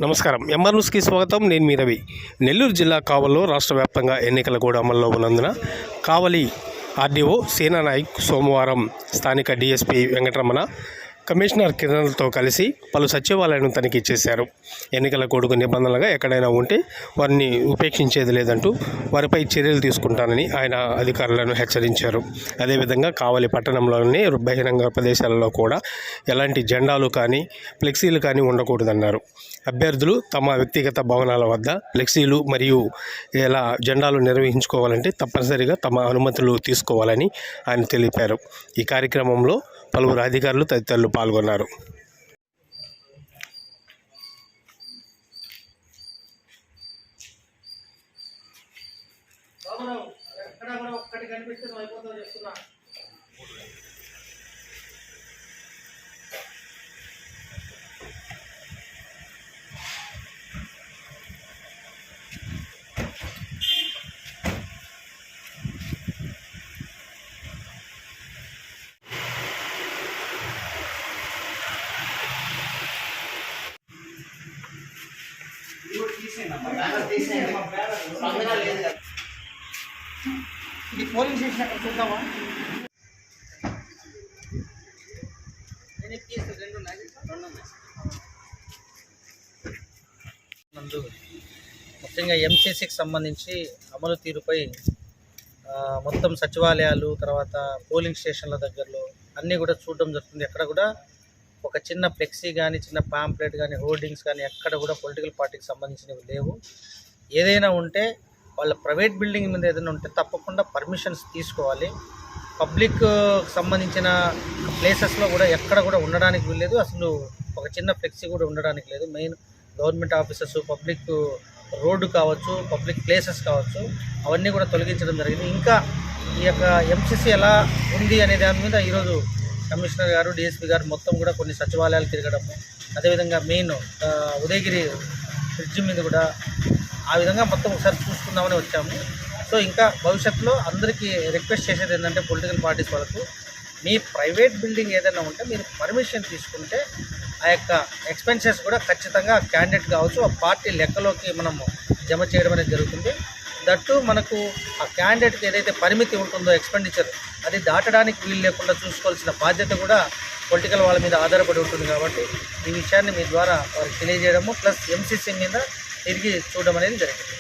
నమస్కారం. ఎంఆర్ న్యూస్కి స్వాగతం. నేను మీ రవి. నెల్లూరు జిల్లా కావలిలో రాష్ట్ర వ్యాప్తంగా ఎన్నికల కూడా అమల్లో ఉన్నందున కావలి ఆర్డీఓ సేనానాయక్ సోమవారం స్థానిక డీఎస్పీ వెంకటరమణ, కమిషనర్ కిరణ్లతో కలిసి పలు సచివాలయాలను తనిఖీ చేశారు. ఎన్నికల కోడ్కు నిబంధనలుగా ఎక్కడైనా ఉంటే వారిని ఉపేక్షించేది లేదంటూ వారిపై చర్యలు తీసుకుంటానని ఆయన అధికారులను హెచ్చరించారు. అదేవిధంగా కావలి పట్టణంలోని బహిరంగ ప్రదేశాలలో కూడా ఎలాంటి జెండాలు కానీ ఫ్లెక్సీలు కానీ ఉండకూడదన్నారు. అభ్యర్థులు తమ వ్యక్తిగత భవనాల వద్ద ఫ్లెక్సీలు మరియు ఇలా జెండాలు నిర్వహించుకోవాలంటే తప్పనిసరిగా తమ అనుమతులు తీసుకోవాలని ఆయన తెలిపారు. ఈ కార్యక్రమంలో పలువురు అధికారులు తదితరులు పాల్గొన్నారు. ఇది పోలింగ్ స్టేషన్ అక్కడ చూద్దామా? నందు ముఖ్యంగా ఎంసీసీకి సంబంధించి అమలు తీరుపై మొత్తం సచివాలయాలు, తర్వాత పోలింగ్ స్టేషన్ల దగ్గరలో అన్నీ కూడా చూడడం జరుగుతుంది. ఎక్కడ కూడా ఒక చిన్న ఫ్లెక్సీ కానీ, చిన్న పాంప్లెట్ కానీ, హోర్డింగ్స్ కానీ ఎక్కడ కూడా పొలిటికల్ పార్టీకి సంబంధించినవి లేవు. ఏదైనా ఉంటే వాళ్ళ ప్రైవేట్ బిల్డింగ్ మీద ఏదైనా ఉంటే తప్పకుండా పర్మిషన్స్ తీసుకోవాలి. పబ్లిక్ సంబంధించిన ప్లేసెస్లో కూడా ఎక్కడ కూడా ఉండడానికి వీల్లేదు. అసలు ఒక చిన్న ఫ్లెక్సీ కూడా ఉండడానికి లేదు. Main government offices, public road కావచ్చు, పబ్లిక్ ప్లేసెస్ కావచ్చు, అవన్నీ కూడా తొలగించడం జరిగింది. ఇంకా ఈ యొక్క ఎంసీసీ ఎలా ఉంది అనే దాని మీద ఈరోజు కమిషనర్ గారు, డిఎస్పీ గారు మొత్తం కూడా కొన్ని సచివాలయాలు తిరగడము, అదేవిధంగా మెయిన్ ఉదయగిరి బ్రిడ్జి మీద కూడా ఆ విధంగా మొత్తం ఒకసారి చూసుకుందామని వచ్చాము. సో ఇంకా భవిష్యత్తులో అందరికీ రిక్వెస్ట్ చేసేది ఏంటంటే, పొలిటికల్ పార్టీస్ వాళ్ళకు మీ ప్రైవేట్ బిల్డింగ్ ఏదైనా ఉంటే మీరు పర్మిషన్ తీసుకుంటే ఆ యొక్క ఎక్స్పెన్సెస్ కూడా ఖచ్చితంగా క్యాండిడేట్ కావచ్చు ఆ పార్టీ లెక్కలోకి మనము జమ చేయడం అనేది జరుగుతుంది. దట్టు మనకు ఆ క్యాండిడేట్కి ఏదైతే పరిమితి ఉంటుందో ఎక్స్పెండిచర్, అది దాటడానికి వీలు లేకుండా చూసుకోవాల్సిన బాధ్యత కూడా పొలిటికల్ వాళ్ళ మీద ఆధారపడి ఉంటుంది. కాబట్టి ఈ విషయాన్ని మీ ద్వారా వారికి తెలియజేయడము, ప్లస్ ఎంసీసీ మీద తిరిగి చూడడం అనేది జరిగింది.